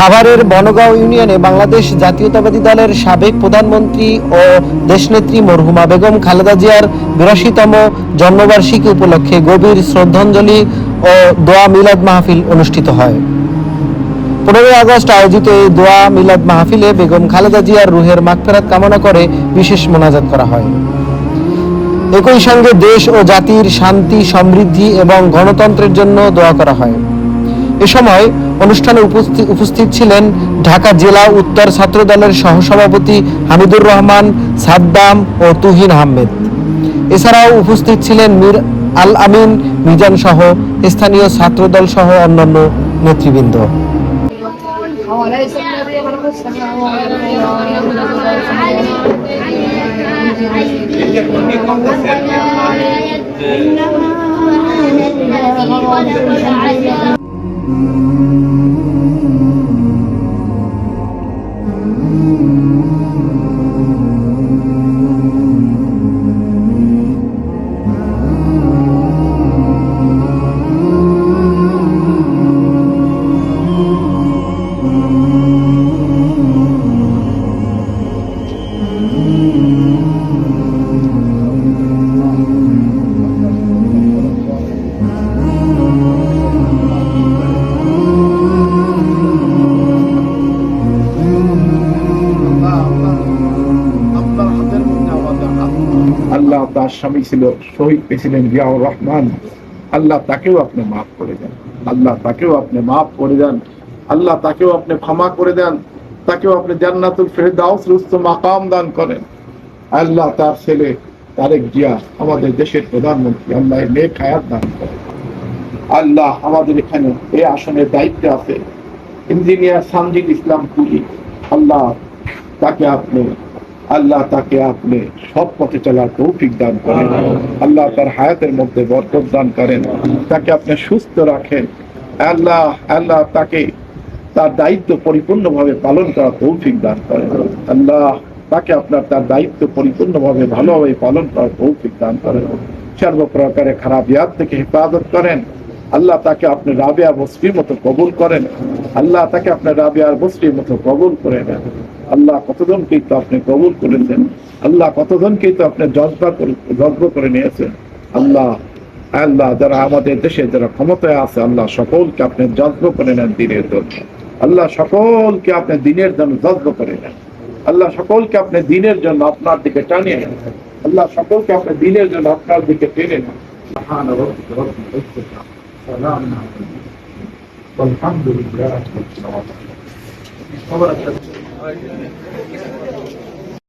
সাভারের বনগাঁও ইউনিয়নে বাংলাদেশ জাতীয়তাবাদী দলের সাবেক প্রধানমন্ত্রী ও দেশনেত্রী মরহুমা বেগম খালেদা জিয়ার ৮২তম জন্মবার্ষিকী উপলক্ষে গভীর শ্রদ্ধাঞ্জলি ও দোয়া মিলাদ মাহফিল অনুষ্ঠিত হয়। ১৫ আগস্ট আয়োজিত এই দোয়া মিলাদ মাহফিলে বেগম খালেদা জিয়ার রুহের মাগফিরাত কামনা করে বিশেষ মোনাজাত করা হয়। একই সঙ্গে দেশ ও জাতির শান্তি, সমৃদ্ধি এবং গণতন্ত্রের জন্য দোয়া করা হয়। এ সময় অনুষ্ঠানে উপস্থিত ছিলেন ঢাকা জেলা উত্তর ছাত্র দলের সহসভাপতি হামিদুর রহমান, সাদ্দাম ও তুহিন আহমেদ। এছাড়াও উপস্থিত ছিলেন মীর আল আমিন মিজান সহ স্থানীয় ছাত্রদল সহ অন্যান্য নেতৃবৃন্দ। আল্লাহ তার স্বামী ছিল শহীদ প্রেসিডেন্ট জিয়াউর রহমান, আল্লাহ তাকেও আপনি মাফ করে দেন, আল্লাহ তাকেও আপনি মাফ করে দেন, আল্লাহ তাকেও আপনি ক্ষমা করে দেন, তাকেও আপনি জান্নাতুল ফেরদাউস উচ্চ মাকাম দান করেন। আল্লাহ তার ছেলে তারেক জিয়া আমাদের দেশের প্রধানমন্ত্রী, আল্লাহ নেক হায়াত দান করেন। আল্লাহ আমাদের এখানে এই আসনের দায়িত্বে আছে ইঞ্জিনিয়ার সামজিদ ইসলাম পুরি, আল্লাহ তাকে আপনি সৎ পথে চলার তৌফিক দান করেন, আল্লাহ তার হায়াতের মধ্যে বরকত দান করেন, তাকে আপনি সুস্থ রাখেন। আল্লাহ তাকে তার দায়িত্ব পরিপূর্ণভাবে পালন করার তৌফিক দান করেন। আল্লাহ তাকে আপনার তার দায়িত্ব পরিপূর্ণভাবে ভালোভাবে পালন করার তৌফিক দান করেন। সর্বপ্রকারে খারাপ ইয়াদ থেকে হেফাজত করেন। আল্লাহ তাকে আপনি রাবিয়া বসরির মতো কবুল করেন। আল্লাহ তাকে আপনার রাবিয়ার বসরির মতো কবুল করে নেন। আল্লাহ কতজনকেই তো আপনি কবুল করেছেন, আল্লাহ কতজনকেই তো আপনি জজ্ব করে নিয়েছেন। আল্লাহ যারা আমাদের দেশে যারা ক্ষমতায় আছে, আল্লাহ সকলকে আপনি জজ্ব করে নেন দিনের জন্য। আল্লাহ সকলকে আপনি দিনের জন্য জজ্ব করে নেন। আল্লাহ সকলকে আপনি দিনের জন্য আপনার দিকে টানিয়ে নেন। আল্লাহ সকলকে আপনি দিনের জন্য আপনার দিকে টেনে নেন। আলহামদুলিল্লাহ।